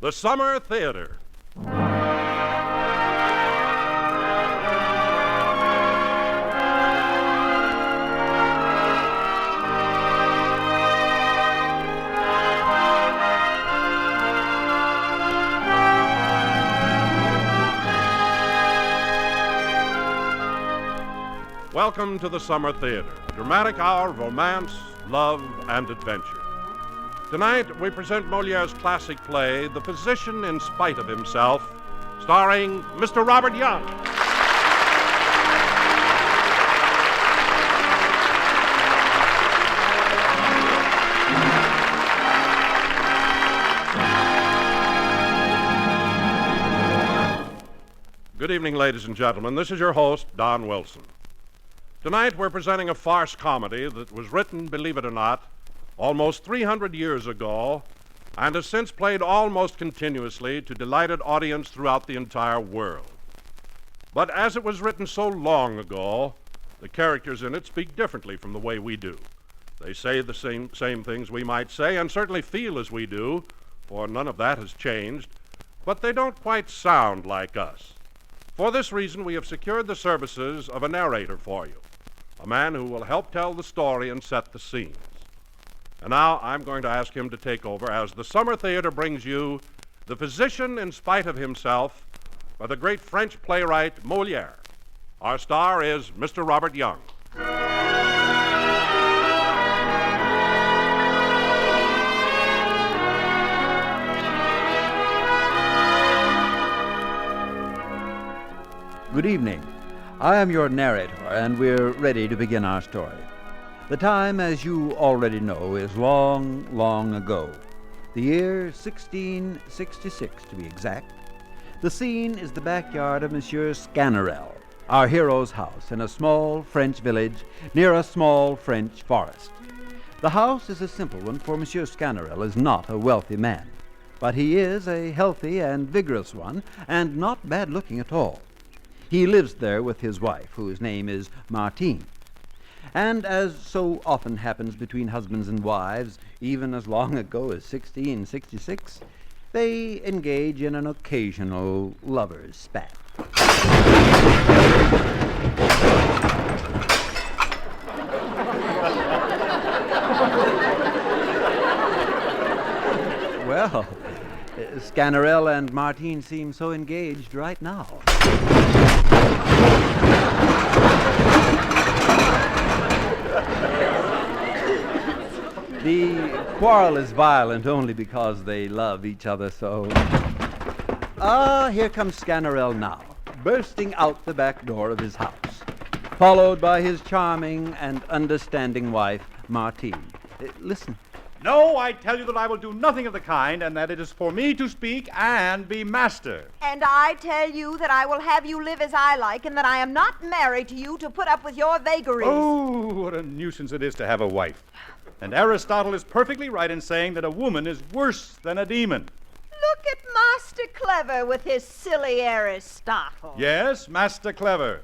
The Summer Theater. Welcome to the Summer Theater, a dramatic hour of romance, love, and adventure. Tonight, we present Moliere's classic play, The Physician in Spite of Himself, starring Mr. Robert Young. Good evening, ladies and gentlemen. This is your host, Don Wilson. Tonight, we're presenting a farce comedy that was written, believe it or not, almost 300 years ago and has since played almost continuously to delighted audience throughout the entire world. But as it was written so long ago, the characters in it speak differently from the way we do. They say the same things we might say and certainly feel as we do, for none of that has changed, but they don't quite sound like us. For this reason, we have secured the services of a narrator for you, a man who will help tell the story and set the scenes. And now I'm going to ask him to take over as the Summer Theater brings you The Physician in Spite of Himself by the great French playwright Moliere. Our star is Mr. Robert Young. Good evening. I am your narrator, and we're ready to begin our story. The time, as you already know, is long, long ago. The year 1666, to be exact. The scene is the backyard of Monsieur Sganarelle, our hero's house, in a small French village near a small French forest. The house is a simple one, for Monsieur Sganarelle is not a wealthy man, but he is a healthy and vigorous one, and not bad-looking at all. He lives there with his wife, whose name is Martine. And as so often happens between husbands and wives, even as long ago as 1666, they engage in an occasional lover's spat. Well, Sganarelle and Martine seem so engaged right now. The quarrel is violent only because they love each other so. Here comes Sganarelle now, bursting out the back door of his house, followed by his charming and understanding wife, Martine. Listen. No, I tell you that I will do nothing of the kind, and that it is for me to speak and be master. And I tell you that I will have you live as I like, and that I am not married to you to put up with your vagaries. Oh, what a nuisance it is to have a wife. And Aristotle is perfectly right in saying that a woman is worse than a demon. Look at Master Clever with his silly Aristotle. Yes, Master Clever.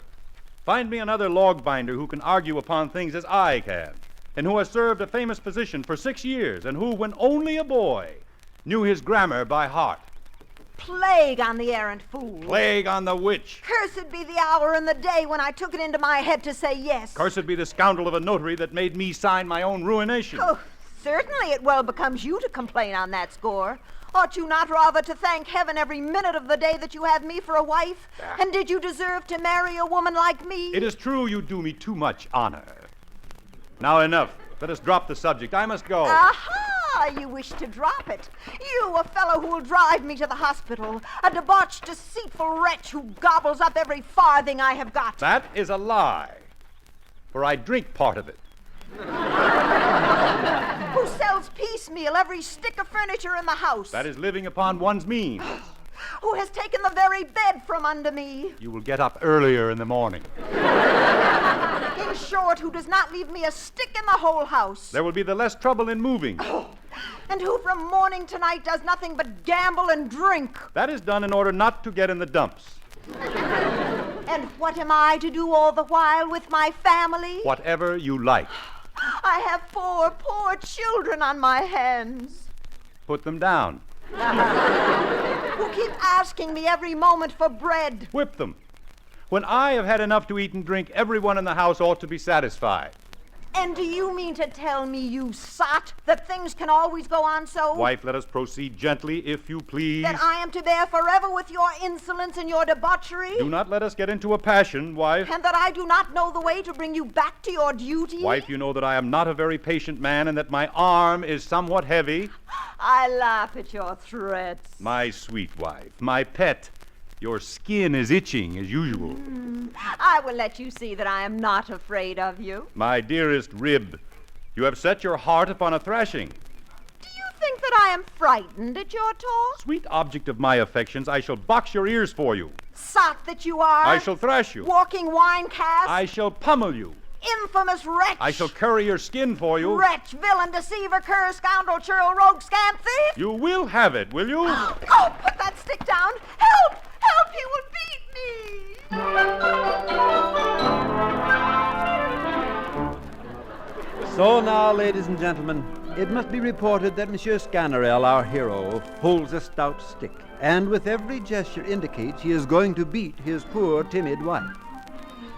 Find me another log binder who can argue upon things as I can, and who has served a famous position for 6 years, and who, when only a boy, knew his grammar by heart. Plague on the errant fool. Plague on the witch. Cursed be the hour and the day when I took it into my head to say yes. Cursed be the scoundrel of a notary that made me sign my own ruination. Oh, certainly it well becomes you to complain on that score. Ought you not rather to thank heaven every minute of the day that you have me for a wife? And did you deserve to marry a woman like me? It is true you do me too much honor. Now enough. Let us drop the subject. I must go. Aha! You wish to drop it. You, a fellow who will drive me to the hospital. A debauched, deceitful wretch who gobbles up every farthing I have got. That is a lie, for I drink part of it. Who sells piecemeal every stick of furniture in the house. That is living upon one's means. Who has taken the very bed from under me. You will get up earlier in the morning. In short, who does not leave me a stick in the whole house. There will be the less trouble in moving. And who from morning to night does nothing but gamble and drink. That is done in order not to get in the dumps. And what am I to do all the while with my family? Whatever you like. I have 4 poor children on my hands. Put them down. asking me every moment for bread. Whip them. When I have had enough to eat and drink, everyone in the house ought to be satisfied. And do you mean to tell me, you sot, that things can always go on so? Wife, let us proceed gently, if you please. That I am to bear forever with your insolence and your debauchery? Do not let us get into a passion, wife. And that I do not know the way to bring you back to your duty? Wife, you know that I am not a very patient man and that my arm is somewhat heavy. I laugh at your threats. My sweet wife, my pet, your skin is itching as usual. I will let you see that I am not afraid of you. My dearest rib, you have set your heart upon a thrashing. Do you think that I am frightened at your talk? Sweet object of my affections, I shall box your ears for you. Sot that you are. I shall thrash you. Walking wine cask. I shall pummel you. Infamous wretch. I shall curry your skin for you. Wretch, villain, deceiver, cur, scoundrel, churl, rogue, scamp, thief. You will have it, will you? Oh, put that stick down. Help! Help! He will beat me. So now, ladies and gentlemen, it must be reported that Monsieur Sganarelle, our hero, holds a stout stick, and with every gesture indicates he is going to beat his poor, timid wife.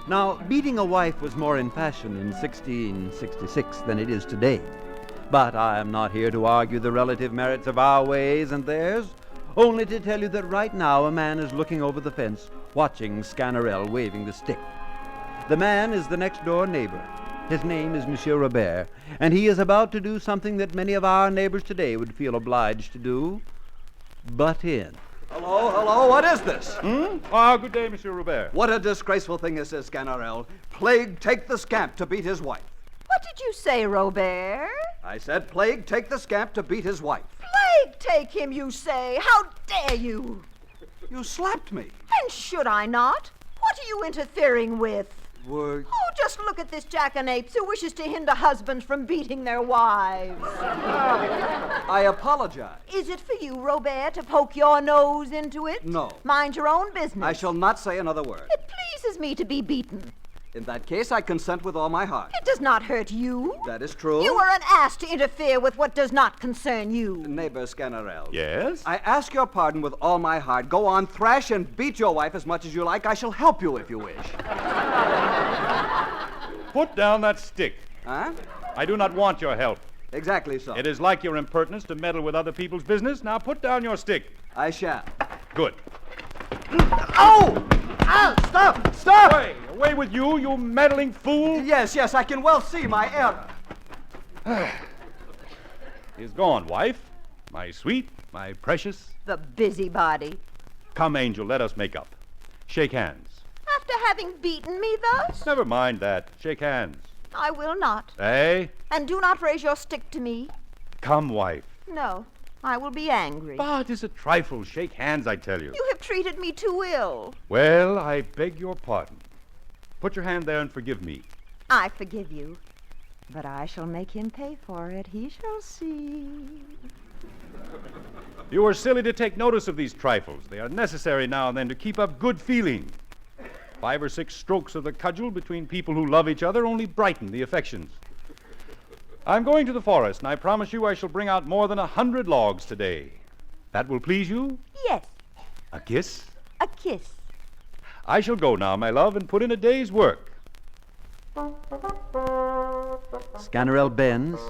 Now, beating a wife was more in fashion in 1666 than it is today. But I am not here to argue the relative merits of our ways and theirs, only to tell you that right now a man is looking over the fence, watching Sganarelle waving the stick. The man is the next-door neighbor. His name is Monsieur Robert, and he is about to do something that many of our neighbors today would feel obliged to do: butt in. Hello, what is this? Good day, Monsieur Robert. What a disgraceful thing this is, Sganarelle. Plague take the scamp to beat his wife. What did you say, Robert? I said, plague take the scamp to beat his wife. Plague take him, you say. How dare you? You slapped me. And should I not? What are you interfering with? Were... Oh, just look at this jackanapes who wishes to hinder husbands from beating their wives. I apologize. Is it for you, Robert, to poke your nose into it? No. Mind your own business. I shall not say another word. It pleases me to be beaten. In that case, I consent with all my heart. It does not hurt you. That is true. You are an ass to interfere with what does not concern you. Neighbor Sganarelle. Yes? I ask your pardon with all my heart. Go on, thrash and beat your wife as much as you like. I shall help you if you wish. Put down that stick. Huh? I do not want your help. Exactly so. It is like your impertinence to meddle with other people's business. Now put down your stick. I shall. Good. Oh! Ah, stop! Stop! Away with you, you meddling fool! Yes, I can well see my error. He's gone, wife. My sweet, my precious. The busybody. Come, Angel, let us make up. Shake hands. After having beaten me thus? Never mind that. Shake hands. I will not. Eh? And do not raise your stick to me. Come, wife. No, I will be angry. But it's a trifle. Shake hands, I tell you. You have treated me too ill. Well, I beg your pardon. Put your hand there and forgive me. I forgive you. But I shall make him pay for it. He shall see. You are silly to take notice of these trifles. They are necessary now and then to keep up good feeling. 5 or 6 strokes of the cudgel between people who love each other only brighten the affections. I'm going to the forest, and I promise you I shall bring out more than 100 logs today. That will please you? Yes, A kiss? a kiss. I shall go now, my love, and put in a day's work. Sganarelle bends,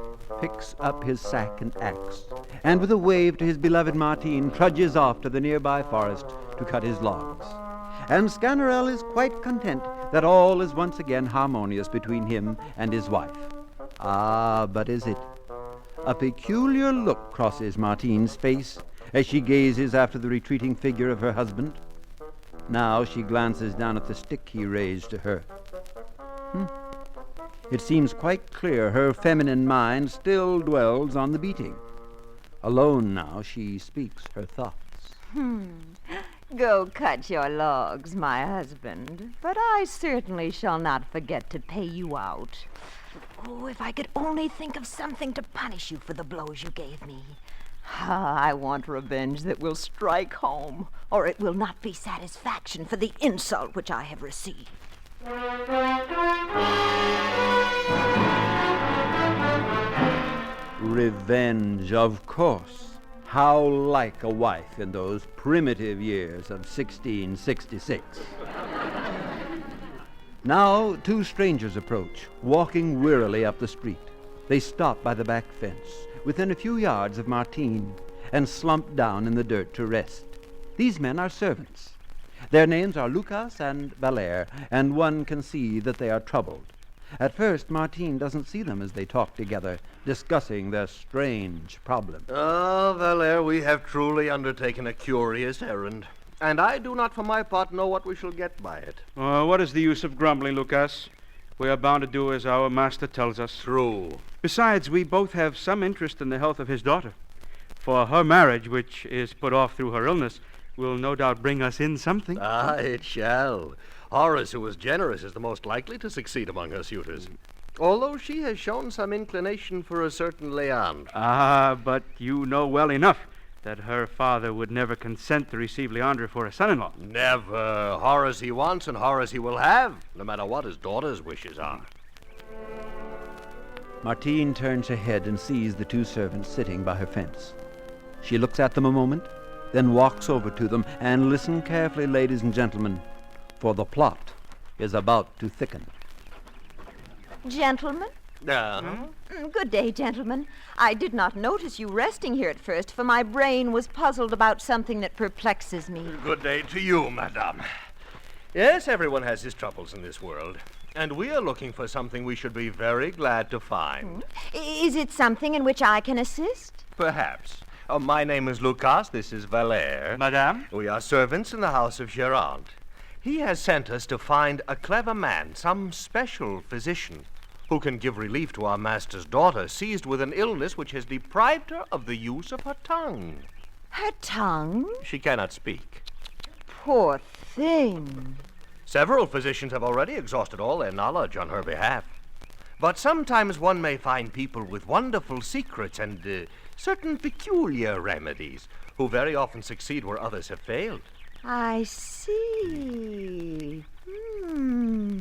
picks up his sack and axe, and with a wave to his beloved Martine, trudges off to the nearby forest to cut his logs. And Sganarelle is quite content that all is once again harmonious between him and his wife. Ah, but is it? A peculiar look crosses Martine's face as she gazes after the retreating figure of her husband. Now she glances down at the stick he raised to her. It seems quite clear her feminine mind still dwells on the beating. Alone now, she speaks her thoughts. Go cut your logs, my husband, but I certainly shall not forget to pay you out. Oh, if I could only think of something to punish you for the blows you gave me. I want revenge that will strike home, or it will not be satisfaction for the insult which I have received. Revenge, of course. How like a wife in those primitive years of 1666. Now, two strangers approach, walking wearily up the street. They stop by the back fence, within a few yards of Martine, and slump down in the dirt to rest. These men are servants. Their names are Lucas and Valère, and one can see that they are troubled. At first, Martine doesn't see them as they talk together, discussing their strange problem. Ah, Valère, we have truly undertaken a curious errand, and I do not for my part know what we shall get by it. What is the use of grumbling, Lucas? We are bound to do as our master tells us. True. Besides, we both have some interest in the health of his daughter. For her marriage, which is put off through her illness, will no doubt bring us in something. Ah, it shall. Horace, who is generous, is the most likely to succeed among her suitors, although she has shown some inclination for a certain Leandre. Ah, but you know well enough that her father would never consent to receive Leandre for a son-in-law. Never. Horace he wants, and Horace he will have, no matter what his daughter's wishes are. Martine turns her head and sees the two servants sitting by her fence. She looks at them a moment, then walks over to them, and listen carefully, ladies and gentlemen, for the plot is about to thicken. Gentlemen? Good day, gentlemen. I did not notice you resting here at first, for my brain was puzzled about something that perplexes me. Good day to you, madame. Yes, everyone has his troubles in this world, and we are looking for something we should be very glad to find. Is it something in which I can assist? Perhaps. My name is Lucas. This is Valère. Madame? We are servants in the house of Gérard. He has sent us to find a clever man, some special physician, who can give relief to our master's daughter, seized with an illness which has deprived her of the use of her tongue. Her tongue? She cannot speak. Poor thing. Several physicians have already exhausted all their knowledge on her behalf. But sometimes one may find people with wonderful secrets and certain peculiar remedies, who very often succeed where others have failed. I see.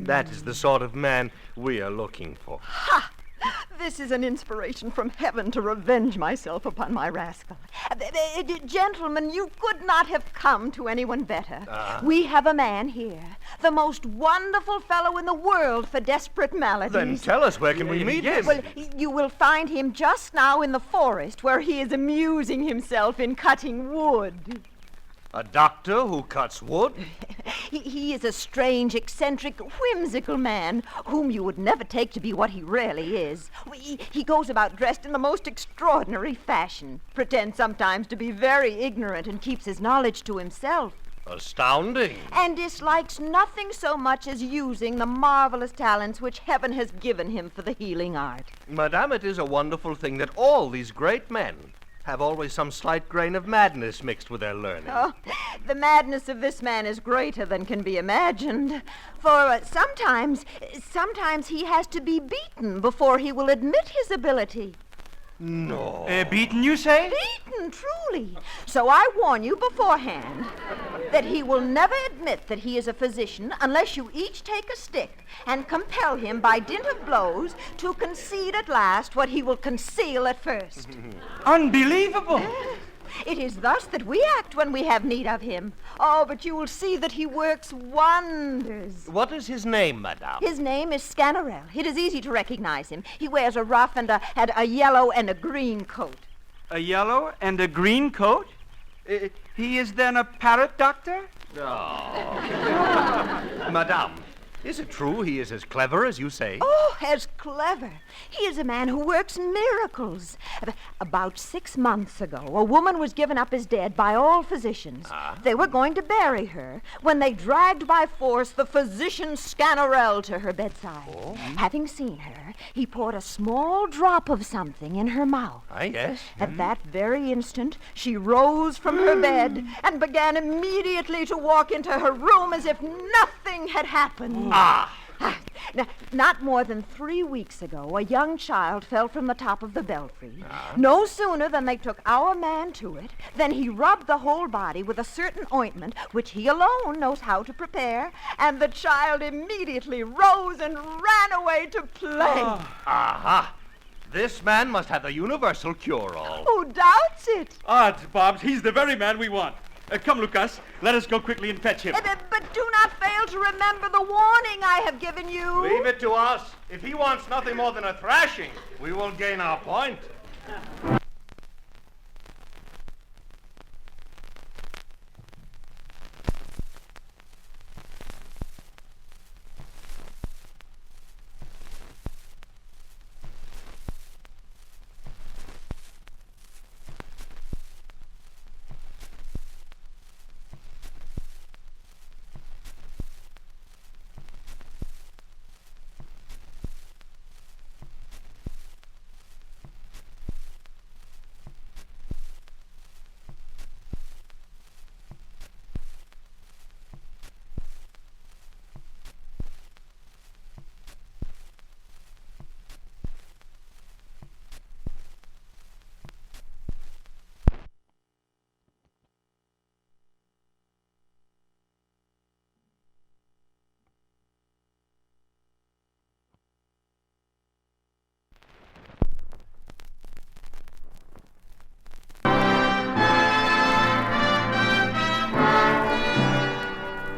That is the sort of man we are looking for. This is an inspiration from heaven to revenge myself upon my rascal. Gentlemen, you could not have come to anyone better. We have a man here, the most wonderful fellow in the world for desperate maladies. Then tell us, where can we meet him? Well, you will find him just now in the forest, where he is amusing himself in cutting wood. A doctor who cuts wood? He is a strange, eccentric, whimsical man whom you would never take to be what he really is. He goes about dressed in the most extraordinary fashion, pretends sometimes to be very ignorant, and keeps his knowledge to himself. Astounding. And dislikes nothing so much as using the marvelous talents which heaven has given him for the healing art. Madame, it is a wonderful thing that all these great men have always some slight grain of madness mixed with their learning. Oh, the madness of this man is greater than can be imagined. For sometimes he has to be beaten before he will admit his ability. No. Beaten, you say? Beaten, truly. So I warn you beforehand that he will never admit that he is a physician unless you each take a stick and compel him by dint of blows to concede at last what he will conceal at first. Unbelievable! It is thus that we act when we have need of him. Oh, but you will see that he works wonders. What is his name, madame? His name is Sganarelle. It is easy to recognize him. He wears a ruff and a yellow and a green coat. A yellow and a green coat? He is then a parrot doctor? Madame, is it true he is as clever as you say? Oh, as clever. He is a man who works miracles. About 6 months ago, a woman was given up as dead by all physicians. They were going to bury her when they dragged by force the physician Sganarelle to her bedside. Having seen her, he poured a small drop of something in her mouth. Yes. At that very instant, she rose from her bed and began immediately to walk into her room as if nothing had happened. Now, not more than 3 weeks ago, a young child fell from the top of the belfry. No sooner than they took our man to it than he rubbed the whole body with a certain ointment which he alone knows how to prepare, and the child immediately rose and ran away to play. This man must have the universal cure-all. Who doubts it? Odds, Bobs, he's the very man we want. Come, Lucas, let us go quickly and fetch him. But do not fail to remember the warning I have given you. Leave it to us. If he wants nothing more than a thrashing, we will gain our point.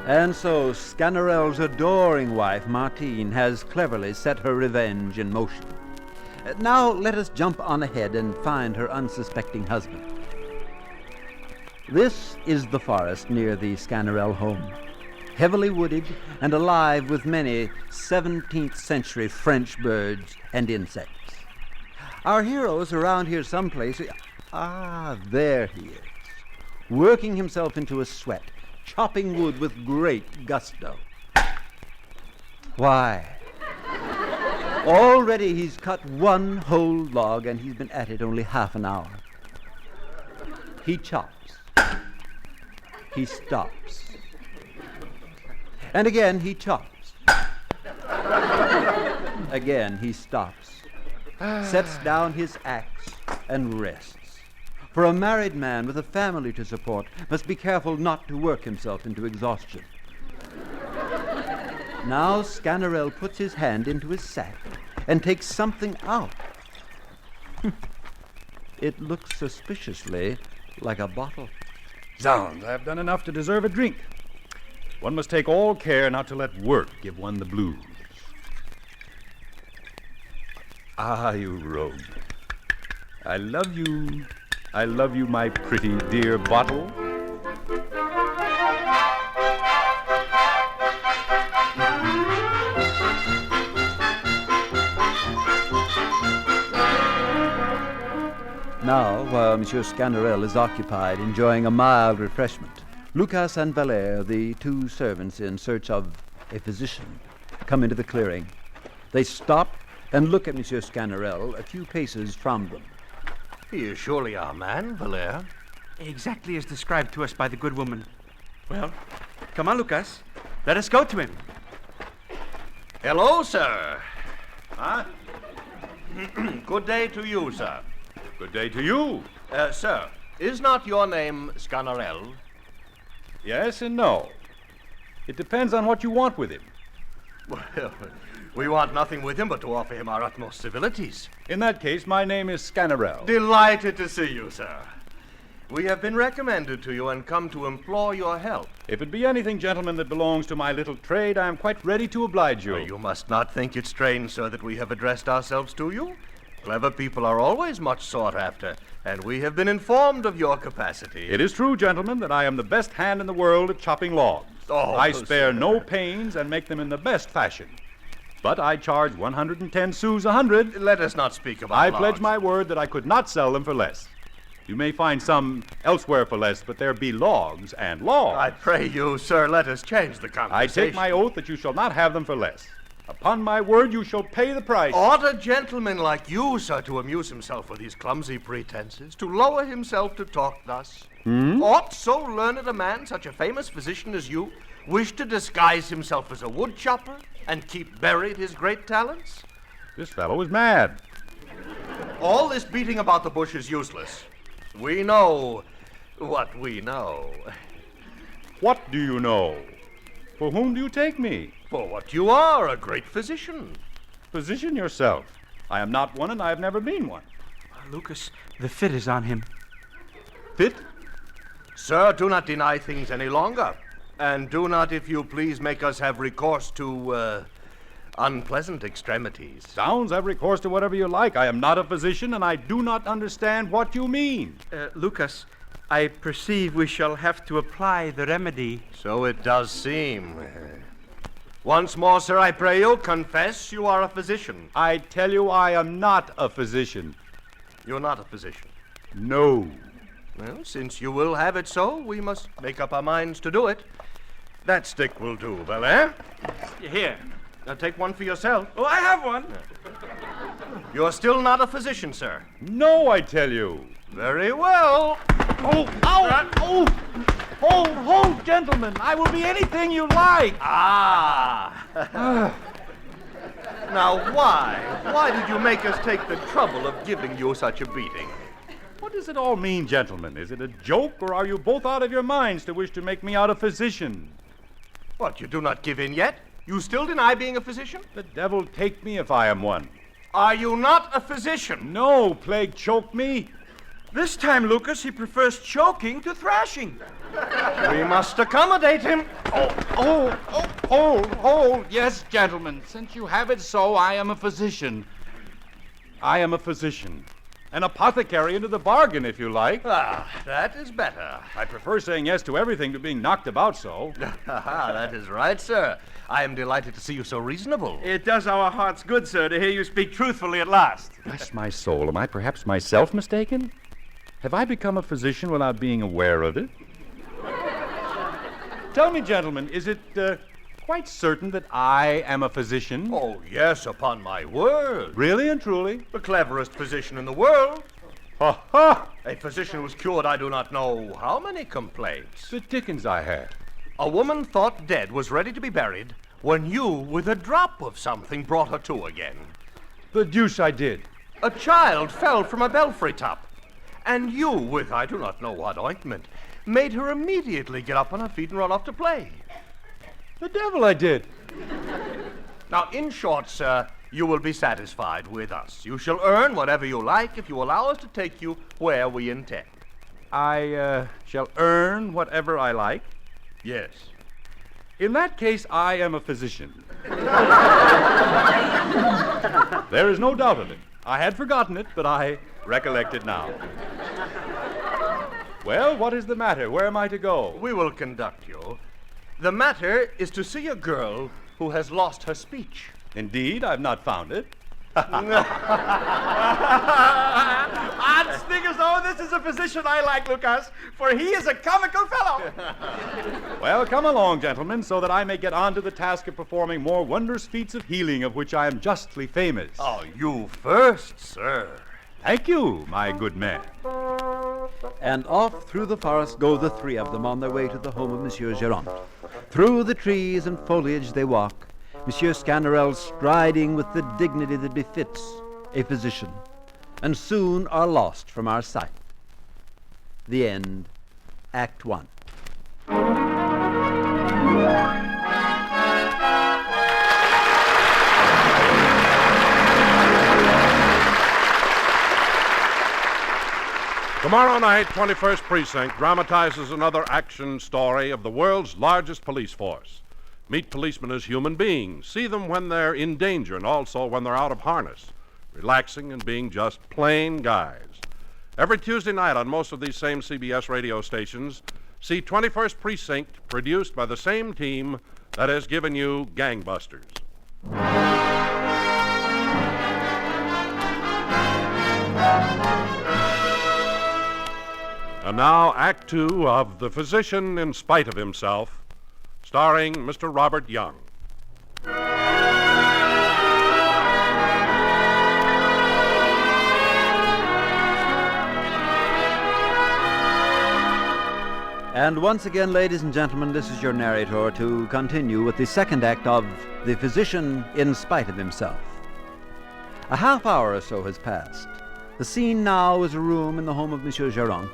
And so Sganarelle's adoring wife, Martine, has cleverly set her revenge in motion. Now let us jump on ahead and find her unsuspecting husband. This is the forest near the Sganarelle home, heavily wooded and alive with many 17th century French birds and insects. Our hero is around here someplace. Ah, there he is, working himself into a sweat, chopping wood with great gusto. Why, already he's cut one whole log, and he's been at it only half an hour. He chops. He stops. And again he chops. Again he stops, sets down his axe, and rests. For a married man with a family to support must be careful not to work himself into exhaustion. Now Sganarelle puts his hand into his sack and takes something out. It looks suspiciously like a bottle. Zounds, I have done enough to deserve a drink. One must take all care not to let work give one the blues. Ah, you rogue. I love you. I love you, my pretty dear bottle. Now, while Monsieur Sganarelle is occupied enjoying a mild refreshment, Lucas and Valère, the two servants in search of a physician, come into the clearing. They stop and look at Monsieur Sganarelle a few paces from them. He is surely our man, Valère. Exactly as described to us by the good woman. Well, come on, Lucas. Let us go to him. Hello, sir. Huh? Good day to you, sir. Good day to you. Sir, is not your name Sganarelle? Yes and no. It depends on what you want with him. Well, we want nothing with him but to offer him our utmost civilities. In that case, my name is Sganarelle. Delighted to see you, sir. We have been recommended to you and come to implore your help. If it be anything, gentlemen, that belongs to my little trade, I am quite ready to oblige you. You must not think it strange, sir, that we have addressed ourselves to you. Clever people are always much sought after, and we have been informed of your capacity. It is true, gentlemen, that I am the best hand in the world at chopping logs. Oh, I spare sir. no pains and make them in the best fashion. But I charge 110 sous a hundred. Let us not speak about I logs. pledge my word that I could not sell them for less. You may find some elsewhere for less, but there be logs and logs. I pray you, sir, let us change the conversation. I take my oath that you shall not have them for less. Upon my word, you shall pay the price. Ought a gentleman like you, sir, to amuse himself with these clumsy pretenses, to lower himself to talk thus? Ought so learned a man, such a famous physician as you, wish to disguise himself as a wood chopper and keep buried his great talents? This fellow is mad. All this beating about the bush is useless. We know what we know. What do you know? For whom do you take me? For what you are, a great physician. Position yourself. I am not one, and I have never been one. Lucas, the fit is on him. Fit? Sir, do not deny things any longer. And do not, if you please, make us have recourse to, unpleasant extremities. Sounds have recourse to whatever you like. I am not a physician, and I do not understand what you mean. Lucas, I perceive we shall have to apply the remedy. So it does seem. Once more, sir, I pray you, confess you are a physician. I tell you, I am not a physician. You're not a physician. No. Well, since you will have it so, we must make up our minds to do it. That stick will do, Belair. Here. Now take one for yourself. Oh, I have one. You're still not a physician, sir. No, I tell you. Very well. Oh, ow! Oh! Hold, gentlemen. I will be anything you like. Ah! Now, why? Why did you make us take the trouble of giving you such a beating? What does it all mean, gentlemen? Is it a joke, or are you both out of your minds to wish to make me out a physician? What, you do not give in yet? You still deny being a physician? The devil take me if I am one. Are you not a physician? No, plague choke me. This time, Lucas, he prefers choking to thrashing. We must accommodate him. Hold. Yes, gentlemen, since you have it so, I am a physician. I am a physician. An apothecary into the bargain, if you like. Ah, that is better. I prefer saying yes to everything to being knocked about so. That is right, sir. I am delighted to see you so reasonable. It does our hearts good, sir, to hear you speak truthfully at last. Bless my soul, am I perhaps myself mistaken? Have I become a physician without being aware of it? Tell me, gentlemen, is it quite certain that I am a physician? Oh, yes, upon my word. Really and truly? The cleverest physician in the world. Ha ha! A physician who was cured I do not know how many complaints. The dickens I had. A woman thought dead was ready to be buried when you, with a drop of something, brought her to again. The deuce I did. A child fell from a belfry top, and you, with I do not know what ointment, made her immediately get up on her feet and run off to play. The devil I did. Now, in short, sir, you will be satisfied with us. You shall earn whatever you like if you allow us to take you where we intend. I shall earn whatever I like. Yes. In that case, I am a physician. There is no doubt of it. I had forgotten it, but I recollect it now. Well, what is the matter? Where am I to go? We will conduct you. The matter is to see a girl who has lost her speech. Indeed, I've not found it. I'd speak as though this is a physician I like, Lucas, for he is a comical fellow. Well, come along, gentlemen, so that I may get on to the task of performing more wondrous feats of healing of which I am justly famous. Oh, you first, sir. Thank you, my good man. And off through the forest go the three of them on their way to the home of Monsieur Gerant. Through the trees and foliage they walk, Monsieur Sganarelle striding with the dignity that befits a physician, and soon are lost from our sight. The end, Act 1. Tomorrow night, 21st Precinct dramatizes another action story of the world's largest police force. Meet policemen as human beings. See them when they're in danger and also when they're out of harness, relaxing and being just plain guys. Every Tuesday night on most of these same CBS radio stations, see 21st Precinct, produced by the same team that has given you Gangbusters. And now, Act 2 of The Physician in Spite of Himself, starring Mr. Robert Young. And once again, ladies and gentlemen, this is your narrator to continue with the second act of The Physician in Spite of Himself. A half hour or so has passed. The scene now is a room in the home of Monsieur Gerant,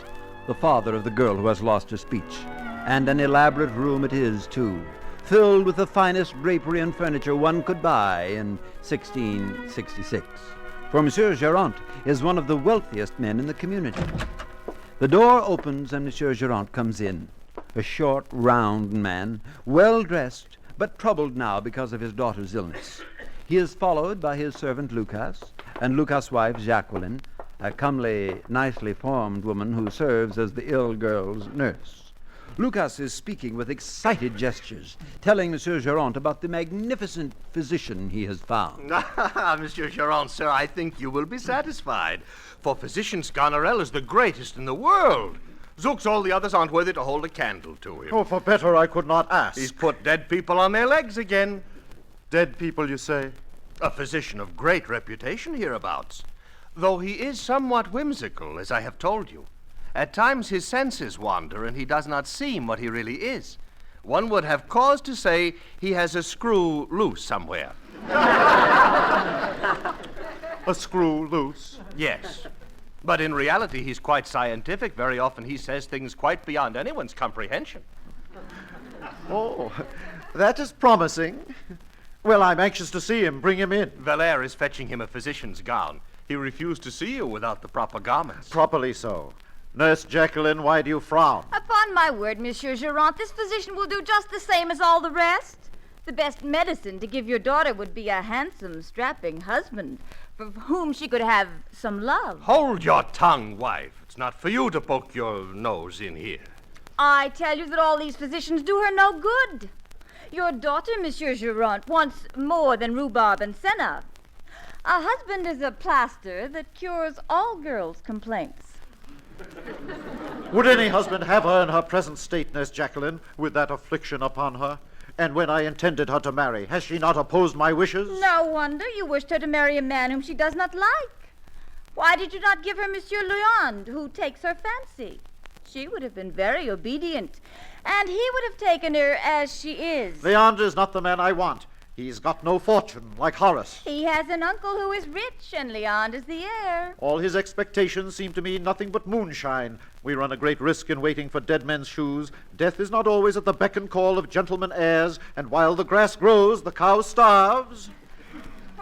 the father of the girl who has lost her speech. And an elaborate room it is, too, filled with the finest drapery and furniture one could buy in 1666. for Monsieur Gérant is one of the wealthiest men in the community. The door opens and Monsieur Gérant comes in, a short, round man, well dressed, but troubled now because of his daughter's illness. He is followed by his servant Lucas and Lucas' wife Jacqueline, a comely, nicely formed woman who serves as the ill girl's nurse. Lucas is speaking with excited gestures, telling Monsieur Gérant about the magnificent physician he has found. Monsieur Gérant, sir, I think you will be satisfied. For physician Sganarelle is the greatest in the world. Zooks, all the others aren't worthy to hold a candle to him. Oh, for better I could not ask. He's put dead people on their legs again. Dead people, you say? A physician of great reputation hereabouts. Though he is somewhat whimsical, as I have told you. At times his senses wander and he does not seem what he really is. One would have cause to say he has a screw loose somewhere. A screw loose? Yes. But in reality, he's quite scientific. Very often he says things quite beyond anyone's comprehension. Oh, that is promising. Well, I'm anxious to see him. Bring him in. Valère is fetching him a physician's gown. He refused to see you without the proper garments. Properly so. Nurse Jacqueline, why do you frown? Upon my word, Monsieur Gérant, this physician will do just the same as all the rest. The best medicine to give your daughter would be a handsome, strapping husband for whom she could have some love. Hold your tongue, wife. It's not for you to poke your nose in here. I tell you that all these physicians do her no good. Your daughter, Monsieur Gérant, wants more than rhubarb and senna. A husband is a plaster that cures all girls' complaints. Would any husband have her in her present state, Nurse Jacqueline, with that affliction upon her? And when I intended her to marry, has she not opposed my wishes? No wonder you wished her to marry a man whom she does not like. Why did you not give her Monsieur Leand, who takes her fancy? She would have been very obedient, and he would have taken her as she is. Leander is not the man I want. He's got no fortune, like Horace. He has an uncle who is rich, and Leand is the heir. All his expectations seem to me nothing but moonshine. We run a great risk in waiting for dead men's shoes. Death is not always at the beck and call of gentlemen heirs, and while the grass grows, the cow starves.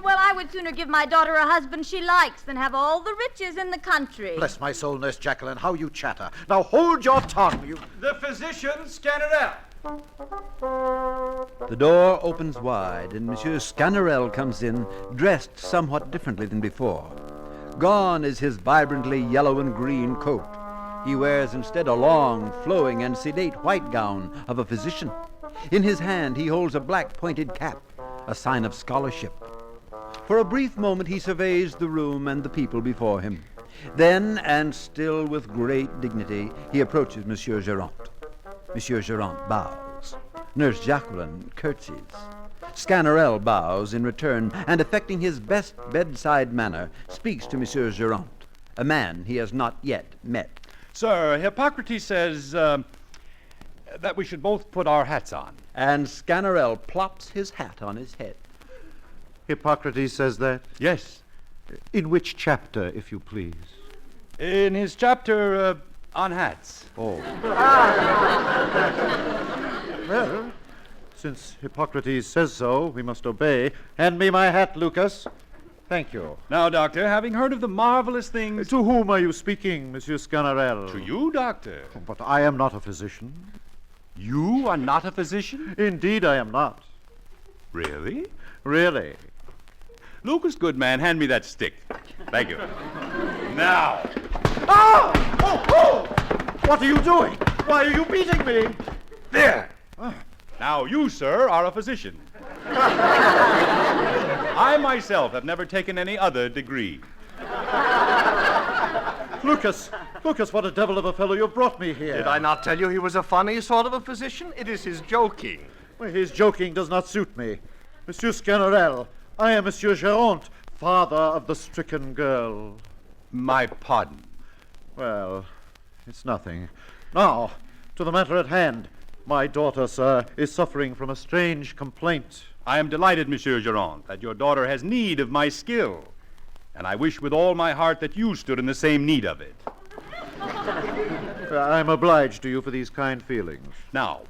Well, I would sooner give my daughter a husband she likes than have all the riches in the country. Bless my soul, Nurse Jacqueline, how you chatter. Now hold your tongue, you... The physician, Sganarelle. The door opens wide, and Monsieur Sganarelle comes in, dressed somewhat differently than before. Gone is his vibrantly yellow and green coat. He wears instead a long, flowing, and sedate white gown of a physician. In his hand he holds a black pointed cap, a sign of scholarship. For a brief moment he surveys the room and the people before him. Then, and still with great dignity, he approaches Monsieur Gérant. Monsieur Gérant bows. Nurse Jacqueline curtsies. Sganarelle bows in return, and affecting his best bedside manner, speaks to Monsieur Gérant, a man he has not yet met. Sir, Hippocrates says that we should both put our hats on. And Sganarelle plops his hat on his head. Hippocrates says that? Yes. In which chapter, if you please? In his chapter on hats. Oh. Well, since Hippocrates says so, we must obey. Hand me my hat, Lucas. Thank you. Now, Doctor, having heard of the marvelous things... To whom are you speaking, Monsieur Sganarelle? To you, Doctor. But I am not a physician. You are not a physician? Indeed, I am not. Really? Really. Lucas, good man, hand me that stick. Thank you. Now. Ah! Oh! Oh! What are you doing? Why are you beating me? There. Now, you, sir, are a physician. I myself have never taken any other degree. Lucas, what a devil of a fellow you've brought me here. Did I not tell you he was a funny sort of a physician? It is his joking. Well, his joking does not suit me. Monsieur Sganarelle, I am Monsieur Gérant, father of the stricken girl. My pardon. Well, it's nothing. Now, to the matter at hand. My daughter, sir, is suffering from a strange complaint. I am delighted, Monsieur Gérant, that your daughter has need of my skill. And I wish with all my heart that you stood in the same need of it. I'm obliged to you for these kind feelings. Now,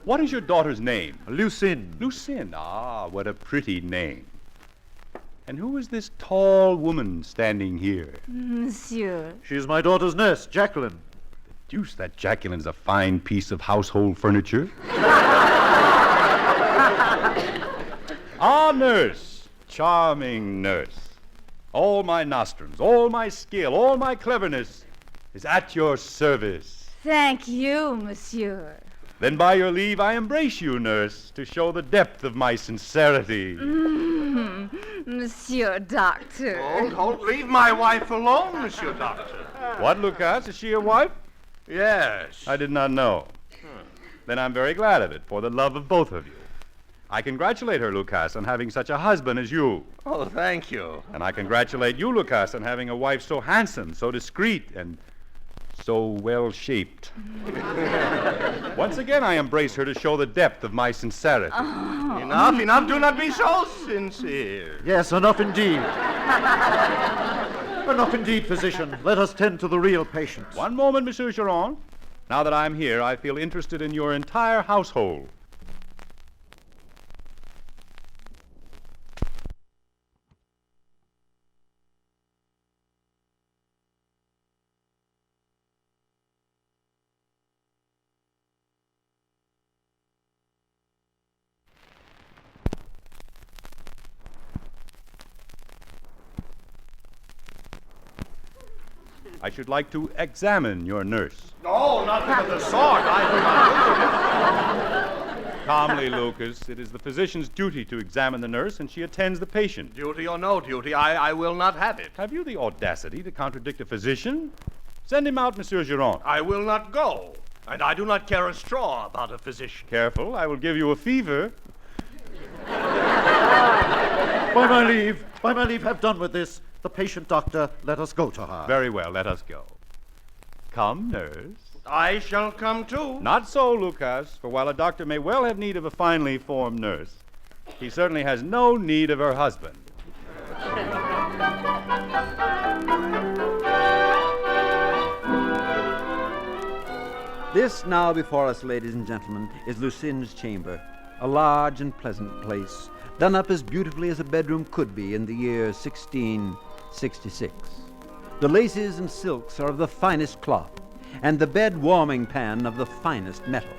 what is your daughter's name? Lucine. Lucine. Ah, what a pretty name. And who is this tall woman standing here? Monsieur. She's my daughter's nurse, Jacqueline. Deuce, that Jacqueline's a fine piece of household furniture. Ah, nurse. Charming nurse. All my nostrums, all my skill, all my cleverness is at your service. Thank you, monsieur. Then by your leave I embrace you, nurse, to show the depth of my sincerity. Monsieur Doctor. Oh, don't leave my wife alone, Monsieur Doctor. What, Lucas? Is she your wife? Yes. I did not know. Then I'm very glad of it, for the love of both of you. I congratulate her, Lucas, on having such a husband as you. Oh, thank you. And I congratulate you, Lucas, on having a wife so handsome, so discreet, and so well-shaped. Once again, I embrace her to show the depth of my sincerity. Enough, enough. Do not be so sincere. Yes, enough indeed. Enough indeed, physician. Let us tend to the real patient. One moment, Monsieur Chiron. Now that I'm here, I feel interested in your entire household. I should like to examine your nurse. No, nothing of the sort. I do not. Calmly, Lucas. It is the physician's duty to examine the nurse, and she attends the patient. Duty or no duty, I will not have it. Have you the audacity to contradict a physician? Send him out, Monsieur Giron. I will not go. And I do not care a straw about a physician. Careful, I will give you a fever. By my leave, have done with this. The patient, doctor, let us go to her. Very well, let us go. Come, nurse. I shall come too. Not so, Lucas, for while a doctor may well have need of a finely formed nurse, he certainly has no need of her husband. This now before us, ladies and gentlemen, is Lucinde's chamber, a large and pleasant place, done up as beautifully as a bedroom could be in the year 1666. The laces and silks are of the finest cloth, and the bed warming pan of the finest metal.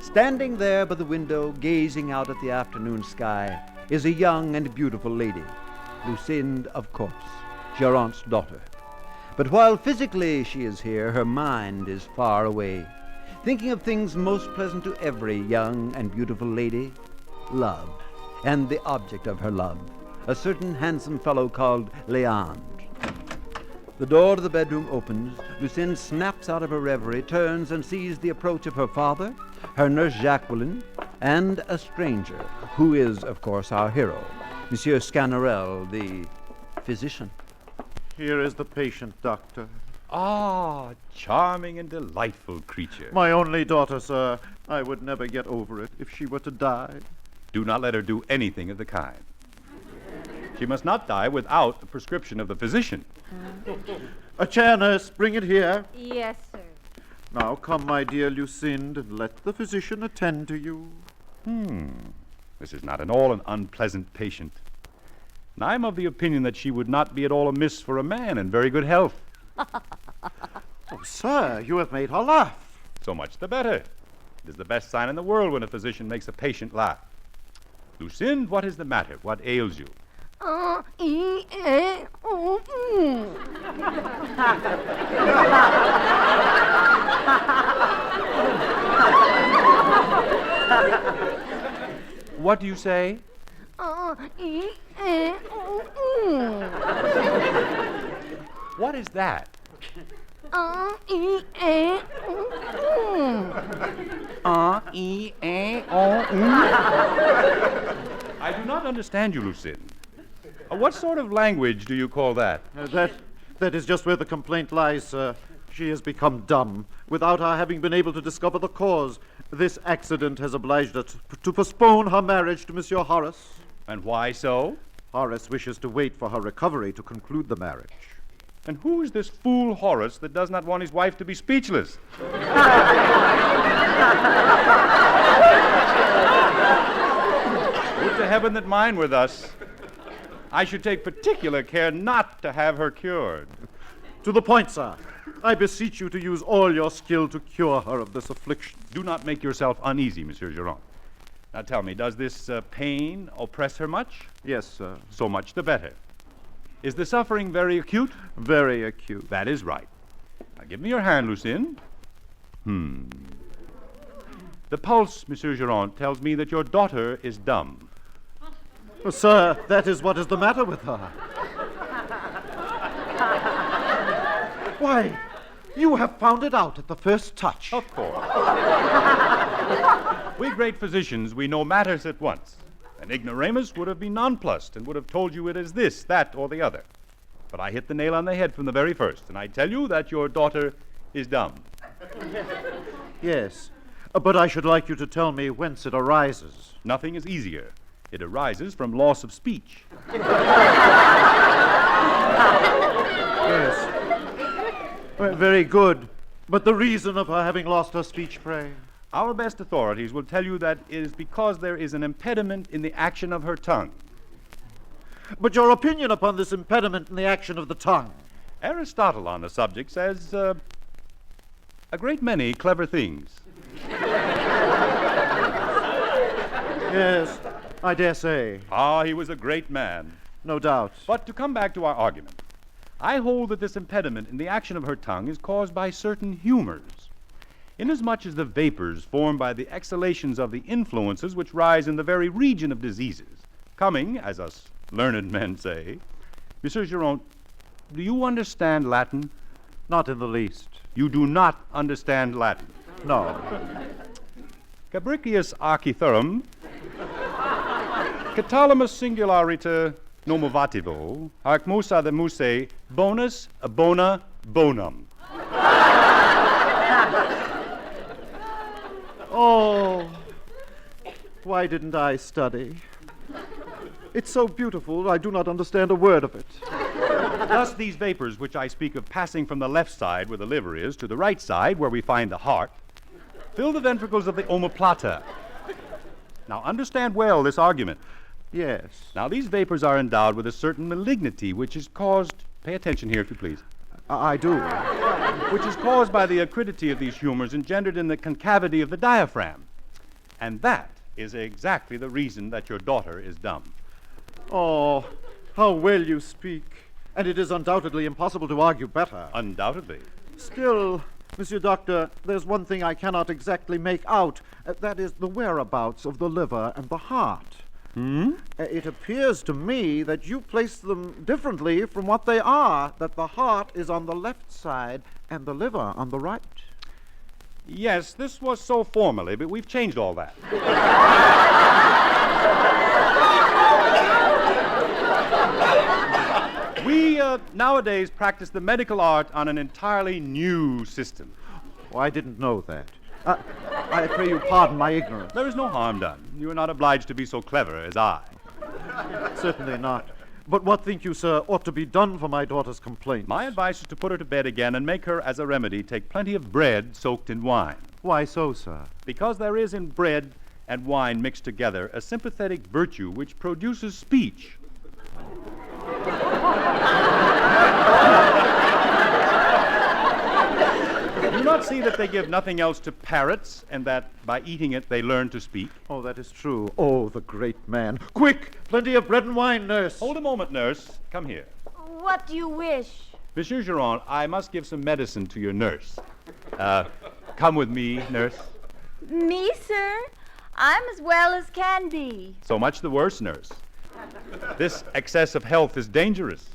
Standing there by the window, gazing out at the afternoon sky, is a young and beautiful lady, Lucinde, of course, Giron's daughter. But while physically she is here, her mind is far away, thinking of things most pleasant to every young and beautiful lady, love, and the object of her love, a certain handsome fellow called Leandre. The door to the bedroom opens. Lucinde snaps out of her reverie, turns and sees the approach of her father, her nurse Jacqueline, and a stranger, who is, of course, our hero, Monsieur Sganarelle, the physician. Here is the patient, doctor. Ah, charming and delightful creature. My only daughter, sir. I would never get over it if she were to die. Do not let her do anything of the kind. She must not die without the prescription of the physician. A chair, nurse. Bring it here. Yes, sir. Now come, my dear Lucinde, and let the physician attend to you. This is not at all an unpleasant patient. And I'm of the opinion that she would not be at all amiss for a man in very good health. Oh, sir, you have made her laugh. So much the better. It is the best sign in the world when a physician makes a patient laugh. Lucinde, what is the matter? What ails you? What do you say? What is that? I do not understand you, Lucinde. What sort of language do you call that? That is just where the complaint lies, sir. She has become dumb, without our having been able to discover the cause. This accident has obliged us to postpone her marriage to Monsieur Horace. And why so? Horace wishes to wait for her recovery to conclude the marriage. And who is this fool Horace that does not want his wife to be speechless? Would to heaven that mine were thus. I should take particular care not to have her cured. To the point, sir. I beseech you to use all your skill to cure her of this affliction. Do not make yourself uneasy, Monsieur Giron. Now tell me, does this pain oppress her much? Yes, sir. So much the better. Is the suffering very acute? Very acute. That is right. Now give me your hand, Lucien. The pulse, Monsieur Giron, tells me that your daughter is dumb. Oh, sir, that is what is the matter with her. Why, you have found it out at the first touch. Of course. We great physicians, we know matters at once. An ignoramus would have been nonplussed and would have told you it is this, that, or the other. But I hit the nail on the head from the very first, and I tell you that your daughter is dumb. Yes, but I should like you to tell me whence it arises. Nothing is easier. It arises from loss of speech. Yes. Well, very good. But the reason of her having lost her speech, pray? Our best authorities will tell you that it is because there is an impediment in the action of her tongue. But your opinion upon this impediment in the action of the tongue? Aristotle on the subject says a great many clever things. Yes, I dare say. Ah, he was a great man. No doubt. But to come back to our argument, I hold that this impediment in the action of her tongue is caused by certain humors, inasmuch as the vapors formed by the exhalations of the influences which rise in the very region of diseases, coming, as us learned men say. Monsieur Giron, do you understand Latin? Not in the least. You do not understand Latin. No. Cabricius archithurum, catalamus singularita nomovativo, arc musa the muse, bonus bona bonum. Oh, why didn't I study? It's so beautiful, I do not understand a word of it. Thus, these vapors which I speak of passing from the left side, where the liver is, to the right side, where we find the heart, fill the ventricles of the omoplata. Now, understand well this argument. Yes. Now, these vapors are endowed with a certain malignity, which is caused, pay attention here if you please, I do. which is caused by the acridity of these humors engendered in the concavity of the diaphragm. And that is exactly the reason that your daughter is dumb. Oh, how well you speak. And it is undoubtedly impossible to argue better. Undoubtedly. Still, Monsieur Doctor, there's one thing I cannot exactly make out. That is the whereabouts of the liver and the heart. It appears to me that you place them differently from what they are, that the heart is on the left side and the liver on the right. Yes, this was so formerly, but we've changed all that. We nowadays practice the medical art on an entirely new system. Oh, I didn't know that. I pray you pardon my ignorance. There is no harm done. You are not obliged to be so clever as I. Certainly not. But what think you, sir, ought to be done for my daughter's complaint? My advice is to put her to bed again and make her, as a remedy, take plenty of bread soaked in wine. Why so, sir? Because there is in bread and wine mixed together a sympathetic virtue which produces speech. Do you not see that they give nothing else to parrots, and that by eating it they learn to speak? Oh, that is true. Oh, the great man. Quick! Plenty of bread and wine, nurse. Hold a moment, nurse. Come here. What do you wish? Monsieur Giron, I must give some medicine to your nurse. Come with me, nurse. Me, sir? I'm as well as can be. So much the worse, nurse. This excess of health is dangerous.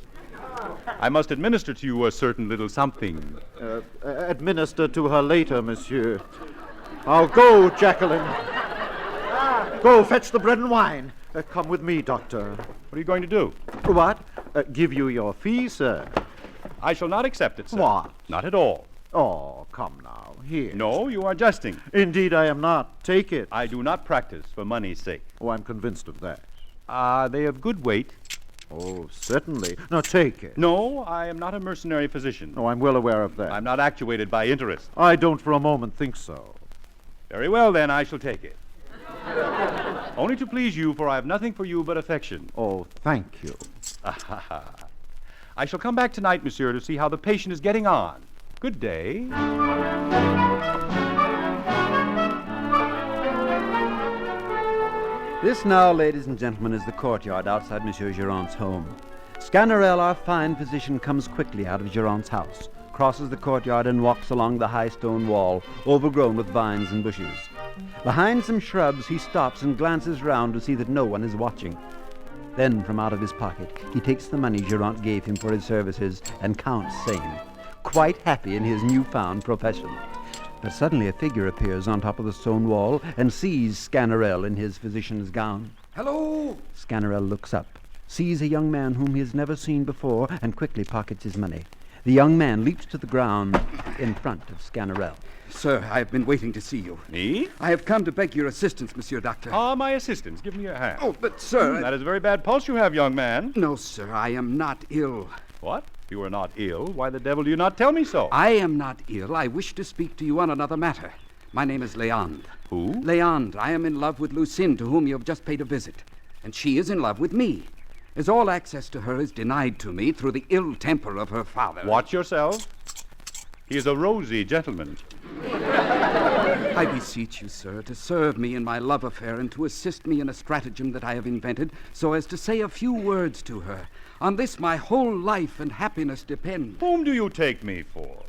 I must administer to you a certain little something. Administer to her later, monsieur. Now go, Jacqueline. Go, fetch the bread and wine. Come with me, doctor. What are you going to do? What? Give you your fee, sir. I shall not accept it, sir. What? Not at all. Oh, come now. Here. No, you are jesting. Indeed, I am not. Take it. I do not practice for money's sake. Oh, I'm convinced of that. Are they of good weight? Oh, certainly. Now, take it. No, I am not a mercenary physician. Oh, I'm well aware of that. I'm not actuated by interest. I don't for a moment think so. Very well, then, I shall take it. Only to please you, for I have nothing for you but affection. Oh, thank you. I shall come back tonight, monsieur, to see how the patient is getting on. Good day. This now, ladies and gentlemen, is the courtyard outside Monsieur Girard's home. Sganarelle, our fine physician, comes quickly out of Girard's house, crosses the courtyard, and walks along the high stone wall, overgrown with vines and bushes. Behind some shrubs, he stops and glances round to see that no one is watching. Then, from out of his pocket, he takes the money Girard gave him for his services and counts same, quite happy in his newfound profession. But suddenly a figure appears on top of the stone wall and sees Sganarelle in his physician's gown. Hello! Sganarelle looks up, sees a young man whom he has never seen before, and quickly pockets his money. The young man leaps to the ground in front of Sganarelle. Sir, I have been waiting to see you. Me? I have come to beg your assistance, Monsieur Doctor. Ah, my assistants. Give me your hand. Oh, but sir... That is a very bad pulse you have, young man. No, sir, I am not ill. What? If you are not ill, why the devil do you not tell me so? I am not ill. I wish to speak to you on another matter. My name is Leandre. Who? Leandre. I am in love with Lucinde, to whom you have just paid a visit. And she is in love with me, as all access to her is denied to me through the ill temper of her father. Watch yourself. He is a rosy gentleman. I beseech you, sir, to serve me in my love affair and to assist me in a stratagem that I have invented so as to say a few words to her. On this my whole life and happiness depend. Whom do you take me for?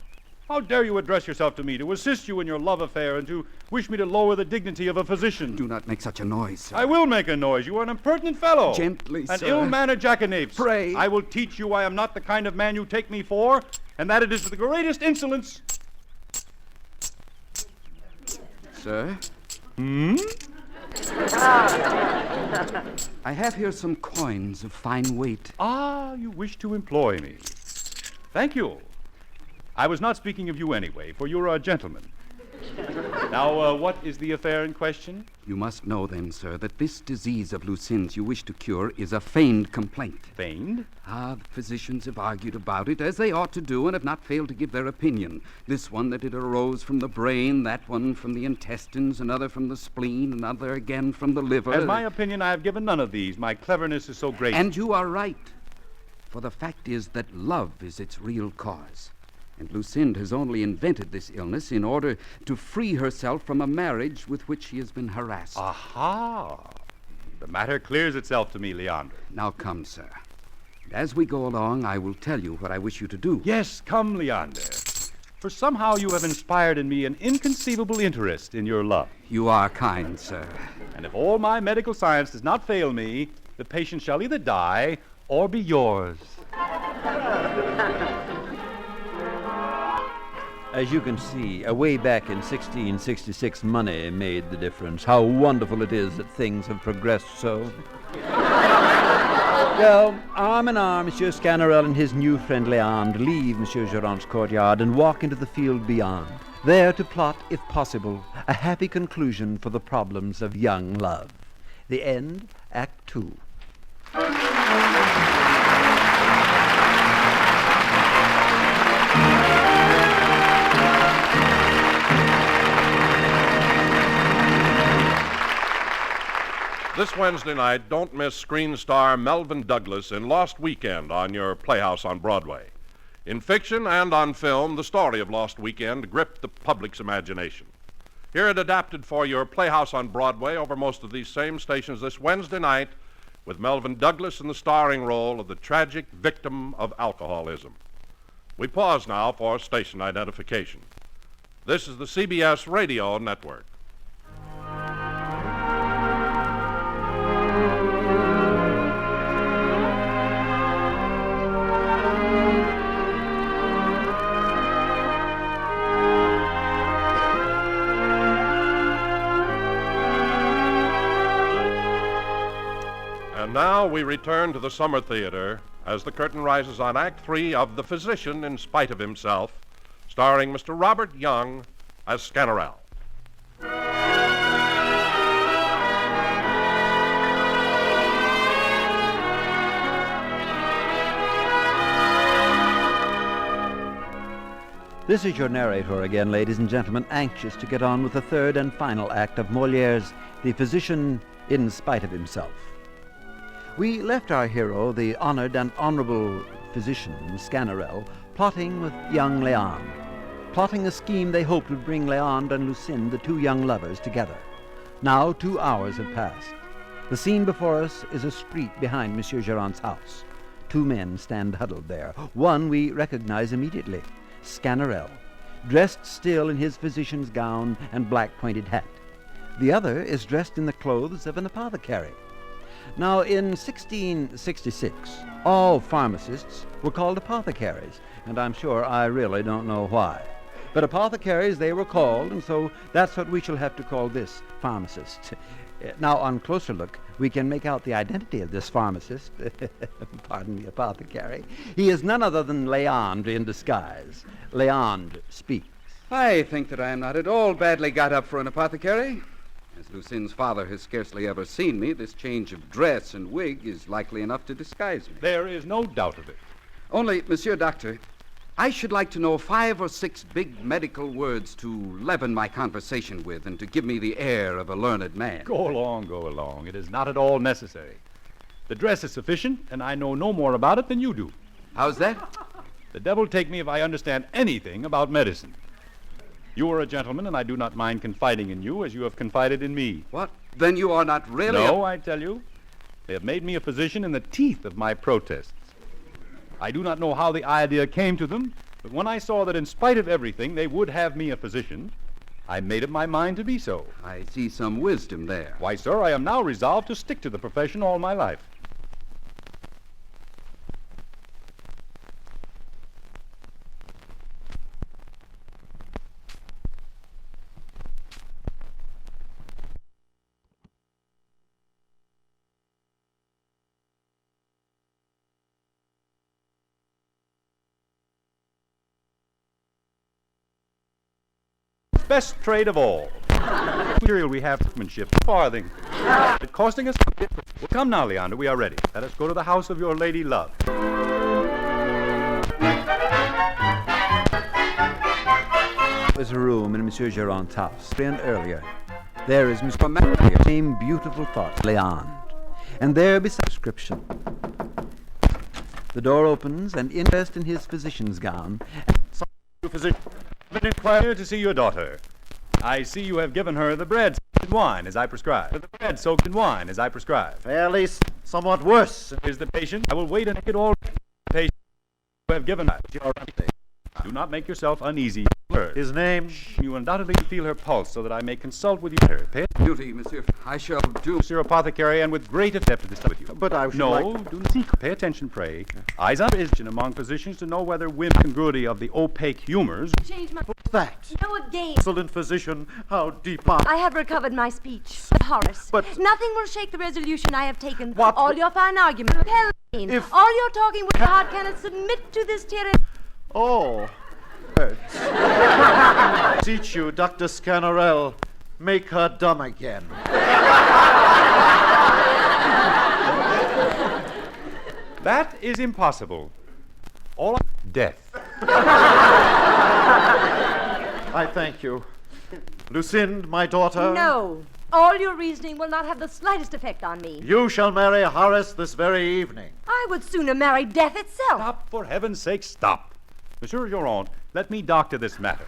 How dare you address yourself to me, to assist you in your love affair, and to wish me to lower the dignity of a physician? Do not make such a noise, sir. I will make a noise. You are an impertinent fellow. Gently, An sir. ill-mannered jackanapes. Pray. I will teach you I am not the kind of man you take me for, and that it is with the greatest insolence. Sir? I have here some coins of fine weight. Ah, you wish to employ me. Thank you. I was not speaking of you anyway, for you're a gentleman. Now, what is the affair in question? You must know then, sir, that this disease of Lucinde's you wish to cure is a feigned complaint. Feigned? Ah, the physicians have argued about it, as they ought to do, and have not failed to give their opinion. This one that it arose from the brain, that one from the intestines, another from the spleen, another again from the liver. As my opinion, I have given none of these. My cleverness is so great. And you are right. For the fact is that love is its real cause. And Lucinde has only invented this illness in order to free herself from a marriage with which she has been harassed. Aha! The matter clears itself to me, Leandre. Now come, sir. As we go along, I will tell you what I wish you to do. Yes, come, Leander. For somehow you have inspired in me an inconceivable interest in your love. You are kind, sir. And if all my medical science does not fail me, the patient shall either die or be yours. As you can see, way back in 1666, money made the difference. How wonderful it is that things have progressed so. Well, arm in arm, Monsieur Sganarelle and his new friend Leandre leave Monsieur Girard's courtyard and walk into the field beyond, there to plot, if possible, a happy conclusion for the problems of young love. The end, Act 2. This Wednesday night, don't miss screen star Melvyn Douglas in Lost Weekend on your Playhouse on Broadway. In fiction and on film, the story of Lost Weekend gripped the public's imagination. Hear it adapted for your Playhouse on Broadway over most of these same stations this Wednesday night with Melvyn Douglas in the starring role of the tragic victim of alcoholism. We pause now for station identification. This is the CBS Radio Network. And now we return to the Summer Theater as the curtain rises on Act 3 of The Physician in Spite of Himself, starring Mr. Robert Young as Sganarelle. This is your narrator again, ladies and gentlemen, anxious to get on with the third and final act of Moliere's The Physician in Spite of Himself. We left our hero, the honored and honorable physician, Sganarelle, plotting with young Leand, plotting a scheme they hoped would bring Leand and Lucinde, the two young lovers, together. Now 2 hours have passed. The scene before us is a street behind Monsieur Géron's house. 2 men stand huddled there. One we recognize immediately, Sganarelle, dressed still in his physician's gown and black pointed hat. The other is dressed in the clothes of an apothecary. Now, in 1666, all pharmacists were called apothecaries, and I'm sure I really don't know why. But apothecaries they were called, and so that's what we shall have to call this pharmacist. Now, on closer look, we can make out the identity of this pharmacist. Pardon me, apothecary. He is none other than Leand in disguise. Leand speaks. I think that I am not at all badly got up for an apothecary. As Lucinde's father has scarcely ever seen me, this change of dress and wig is likely enough to disguise me. There is no doubt of it. Only, Monsieur Doctor, I should like to know 5 or 6 big medical words to leaven my conversation with and to give me the air of a learned man. Go along, go along. It is not at all necessary. The dress is sufficient, and I know no more about it than you do. How's that? The devil take me if I understand anything about medicine. You are a gentleman, and I do not mind confiding in you as you have confided in me. What? Then you are not really... No, I tell you. They have made me a physician in the teeth of my protests. I do not know how the idea came to them, but when I saw that in spite of everything they would have me a physician, I made up my mind to be so. I see some wisdom there. Why, sir, I am now resolved to stick to the profession all my life. Best trade of all. Material we have, workmanship, farthing. It costing us. Well, come now, Leander, we are ready. Let us go to the house of your lady love. There's a room in Monsieur Géron's house, and earlier. There is Mr. Maclear, same beautiful thoughts, Leand. And there beside description. The door opens, and dressed in his physician's gown. Physician, I've been inquired to see your daughter. I see you have given her the bread soaked in wine as I prescribed. The bread soaked in wine as I prescribed. Fairly somewhat worse. Is the patient? I will wait and make it all right. The patient you have given her. Do not make yourself uneasy. His name? You undoubtedly feel her pulse so that I may consult with you better. Pay Duty, monsieur. I shall do. Monsieur Apothecary, and with great attempt to discuss with you. But I should No, like... do not seek. Pay attention, pray. Eyes up is among physicians to know whether women's congruity of the opaque humors. Change my... That. No, again. Excellent physician, how deep my... I have recovered my speech. Horace. But... Nothing will shake the resolution I have taken. What? All your fine arguments. If... All your talking with heart cannot submit to this tyranny. Oh. Beseech you, Dr. Sganarelle, make her dumb again. That is impossible. All death. I thank you. Lucinde, my daughter. No. All your reasoning will not have the slightest effect on me. You shall marry Horace this very evening. I would sooner marry death itself. Stop, for heaven's sake, stop. Monsieur Géron, let me doctor this matter.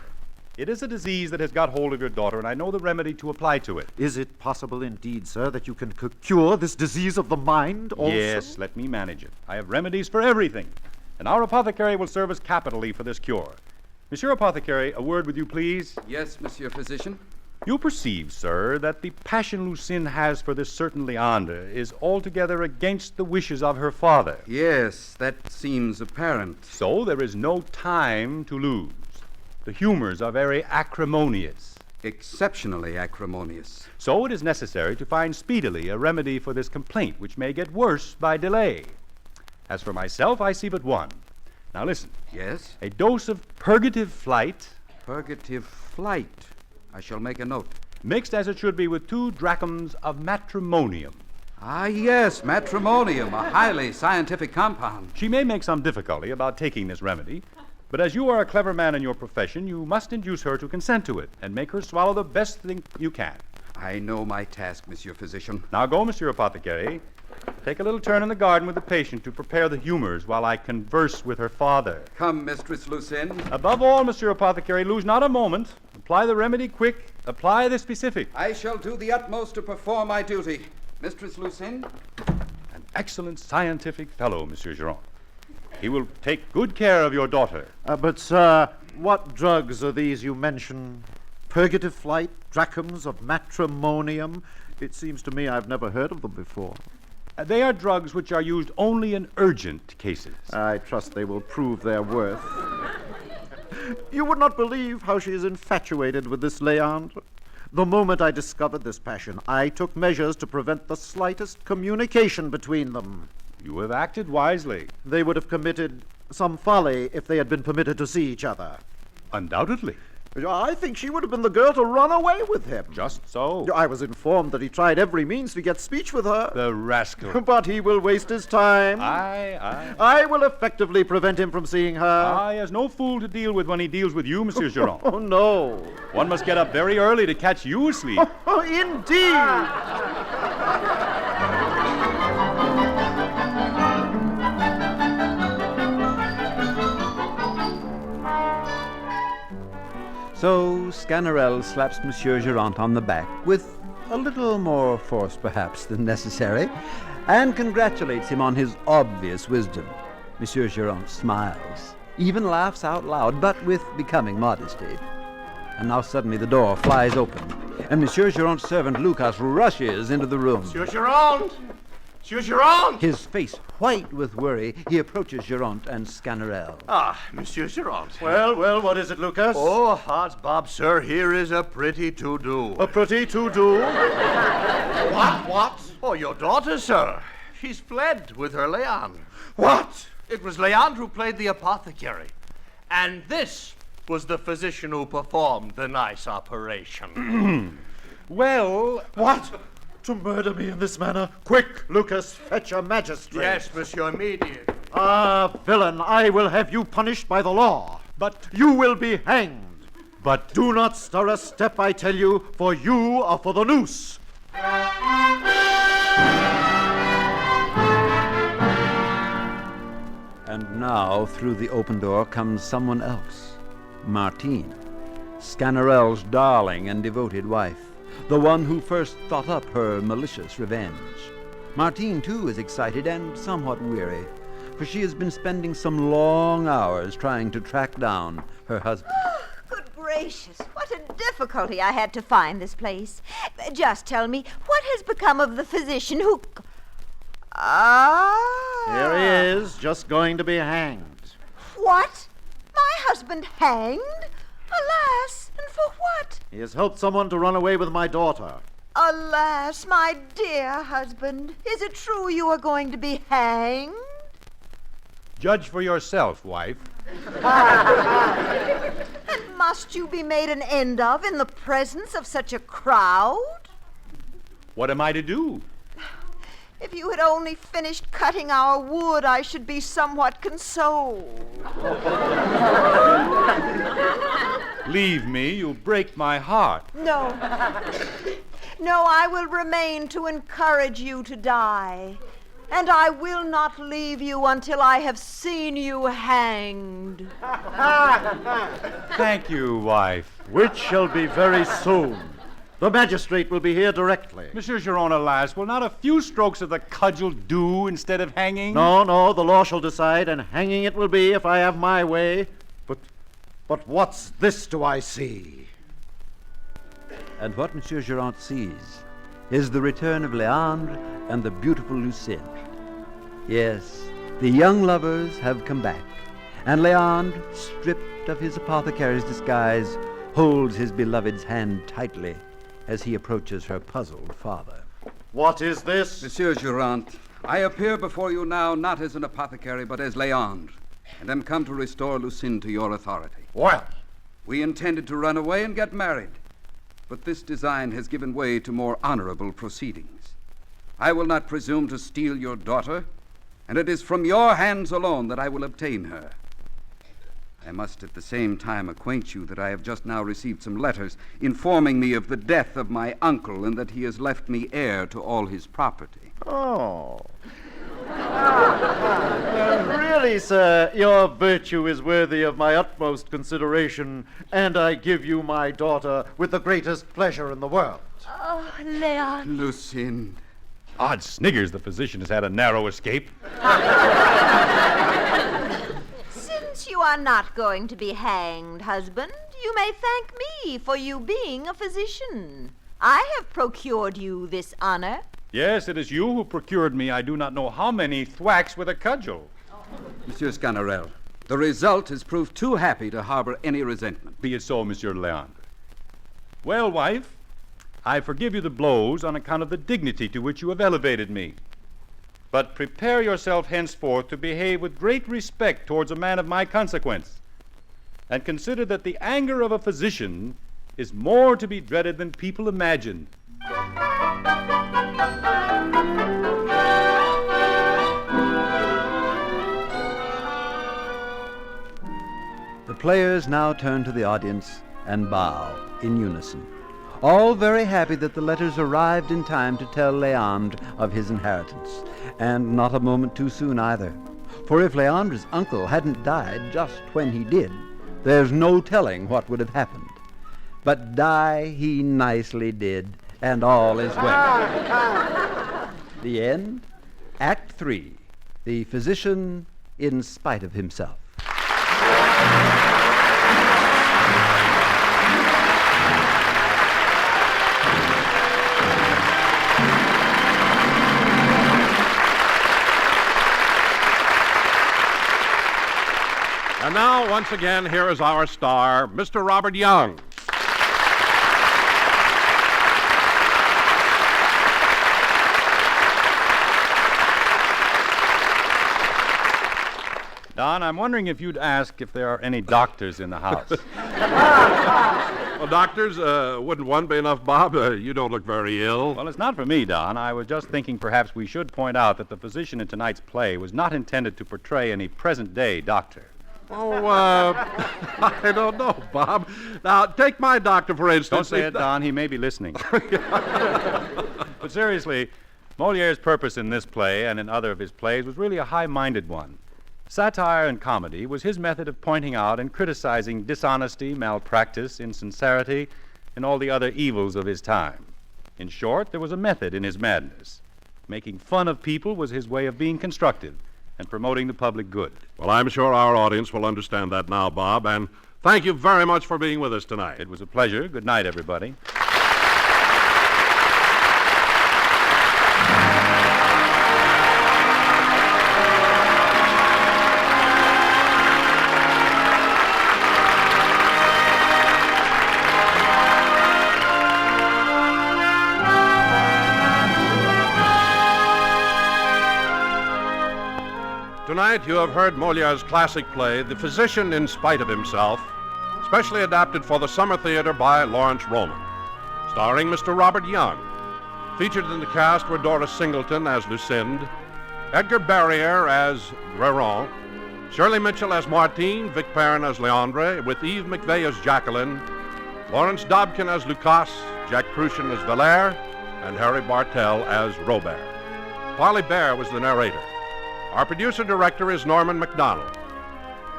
It is a disease that has got hold of your daughter, and I know the remedy to apply to it. Is it possible indeed, sir, that you can cure this disease of the mind also? Yes, let me manage it. I have remedies for everything, and our apothecary will serve us capitally for this cure. Monsieur Apothecary, a word with you, please. Yes, monsieur physician. You perceive, sir, that the passion Lucinde has for this certain Leander is altogether against the wishes of her father. Yes, that seems apparent. So there is no time to lose. The humors are very acrimonious. Exceptionally acrimonious. So it is necessary to find speedily a remedy for this complaint, which may get worse by delay. As for myself, I see but one. Now listen. Yes? A dose of purgative flight. Purgative flight. I shall make a note. Mixed as it should be with 2 drachms of matrimonium. Ah, yes, matrimonium, a highly scientific compound. She may make some difficulty about taking this remedy, but as you are a clever man in your profession, you must induce her to consent to it and make her swallow the best thing you can. I know my task, monsieur physician. Now go, Monsieur Apothecary. Take a little turn in the garden with the patient to prepare the humors while I converse with her father. Come, Mistress Lucinde. Above all, Monsieur Apothecary, lose not a moment. Apply the remedy quick. Apply the specific. I shall do the utmost to perform my duty. Mistress Lucinde? An excellent scientific fellow, Monsieur Geron. He will take good care of your daughter. But, sir, what drugs are these you mention? Purgative flight, drachms of matrimonium? It seems to me I've never heard of them before. They are drugs which are used only in urgent cases. I trust they will prove their worth. You would not believe how she is infatuated with this Leandre. The moment I discovered this passion, I took measures to prevent the slightest communication between them. You have acted wisely. They would have committed some folly if they had been permitted to see each other. Undoubtedly. I think she would have been the girl to run away with him. Just so. I was informed that he tried every means to get speech with her. The rascal. But he will waste his time. I will effectively prevent him from seeing her. He has no fool to deal with when he deals with you, Monsieur Geron. Oh, no. One must get up very early to catch you asleep. Oh, indeed. So Sganarelle slaps Monsieur Geraint on the back, with a little more force perhaps than necessary, and congratulates him on his obvious wisdom. Monsieur Geraint smiles, even laughs out loud, but with becoming modesty. And now suddenly the door flies open, and Monsieur Geraint's servant Lucas rushes into the room. Monsieur Geraint! Monsieur Geraint! His face white with worry, he approaches Geraint and Sganarelle. Ah, Monsieur Geraint. Well, what is it, Lucas? Oh, odds bob, sir, here is a pretty to-do. A pretty to-do? What? Oh, your daughter, sir. She's fled with her Leandre. What? It was Leandre who played the apothecary. And this was the physician who performed the nice operation. Well, what? To murder me in this manner? Quick, Lucas, fetch a magistrate. Yes, monsieur, immediate. Ah, villain, I will have you punished by the law. But you will be hanged. But do not stir a step, I tell you, for you are for the noose. And now, through the open door, comes someone else. Martine, Sganarelle's darling and devoted wife. The one who first thought up her malicious revenge. Martine, too, is excited and somewhat weary, for she has been spending some long hours trying to track down her husband. Good gracious, what a difficulty I had to find this place. Just tell me, what has become of the physician who... Here he is, just going to be hanged. What? My husband hanged? Alas, and for what? He has helped someone to run away with my daughter. Alas, my dear husband, is it true you are going to be hanged? judge for yourself, wife. And must you be made an end of in the presence of such a crowd? What am I to do? If you had only finished cutting our wood, I should be somewhat consoled. Leave me, you'll break my heart. No. No, I will remain to encourage you to die. And I will not leave you until I have seen you hanged. Thank you, wife. Which shall be very soon. The magistrate will be here directly. Monsieur Geron, alas, will not a few strokes of the cudgel do instead of hanging? No, the law shall decide, and hanging it will be if I have my way. But what's this do I see? And what Monsieur Geraint sees is the return of Leandre and the beautiful Lucinde. Yes, the young lovers have come back, and Leandre, stripped of his apothecary's disguise, holds his beloved's hand tightly as he approaches her puzzled father. What is this? Monsieur Geraint, I appear before you now not as an apothecary, but as Leandre, and am come to restore Lucinde to your authority. Well, we intended to run away and get married, but this design has given way to more honorable proceedings. I will not presume to steal your daughter, and it is from your hands alone that I will obtain her. I must at the same time acquaint you that I have just now received some letters informing me of the death of my uncle and that he has left me heir to all his property. Oh. Really, sir, your virtue is worthy of my utmost consideration, and I give you my daughter with the greatest pleasure in the world. Oh, Leon. Lucinda. Odd sniggers, the physician has had a narrow escape. Since you are not going to be hanged, husband, you may thank me for you being a physician. I have procured you this honor. Yes, it is you who procured me I do not know how many thwacks with a cudgel. Monsieur Sganarelle, the result has proved too happy to harbor any resentment. Be it so, Monsieur Leandre. Well, wife, I forgive you the blows on account of the dignity to which you have elevated me. But prepare yourself henceforth to behave with great respect towards a man of my consequence, and consider that the anger of a physician is more to be dreaded than people imagine. The players now turn to the audience and bow in unison, all very happy that the letters arrived in time to tell Leandre of his inheritance, and not a moment too soon either. For if Leandre's uncle hadn't died just when he did, there's no telling what would have happened. But die he nicely did, and all is well. The end, Act 3, The Physician in Spite of Himself. And now, once again, here is our star, Mr. Robert Young. Don, I'm wondering if you'd ask if there are any doctors in the house. Well, doctors, wouldn't one be enough, Bob? You don't look very ill. Well, it's not for me, Don. I was just thinking perhaps we should point out that the physician in tonight's play was not intended to portray any present-day doctor. Oh, I don't know, Bob. Now, take my doctor, for instance. Don't say it, Don. He may be listening. But seriously, Moliere's purpose in this play and in other of his plays was really a high-minded one. Satire and comedy was his method of pointing out and criticizing dishonesty, malpractice, insincerity, and all the other evils of his time. In short, there was a method in his madness. Making fun of people was his way of being constructive and promoting the public good. Well, I'm sure our audience will understand that now, Bob, and thank you very much for being with us tonight. It was a pleasure. Good night, everybody. Tonight you have heard Moliere's classic play, The Physician in Spite of Himself, specially adapted for the Summer Theater by Lawrence Roman, starring Mr. Robert Young. Featured in the cast were Doris Singleton as Lucinde, Edgar Barrier as Guérin, Shirley Mitchell as Martine, Vic Perrin as Leandre, with Eve McVeigh as Jacqueline, Lawrence Dobkin as Lucas, Jack Crucian as Valère, and Harry Bartell as Robert. Polly Bear was the narrator. Our producer-director is Norman MacDonald.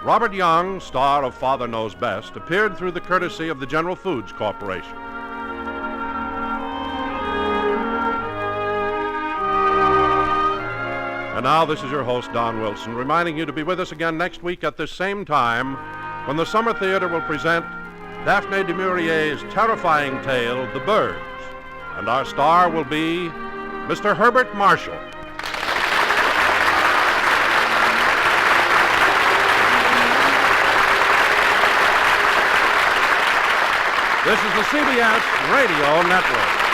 Robert Young, star of Father Knows Best, appeared through the courtesy of the General Foods Corporation. And now, this is your host, Don Wilson, reminding you to be with us again next week at this same time when the Summer Theater will present Daphne du Maurier's terrifying tale, The Birds. And our star will be Mr. Herbert Marshall. This is the CBS Radio Network.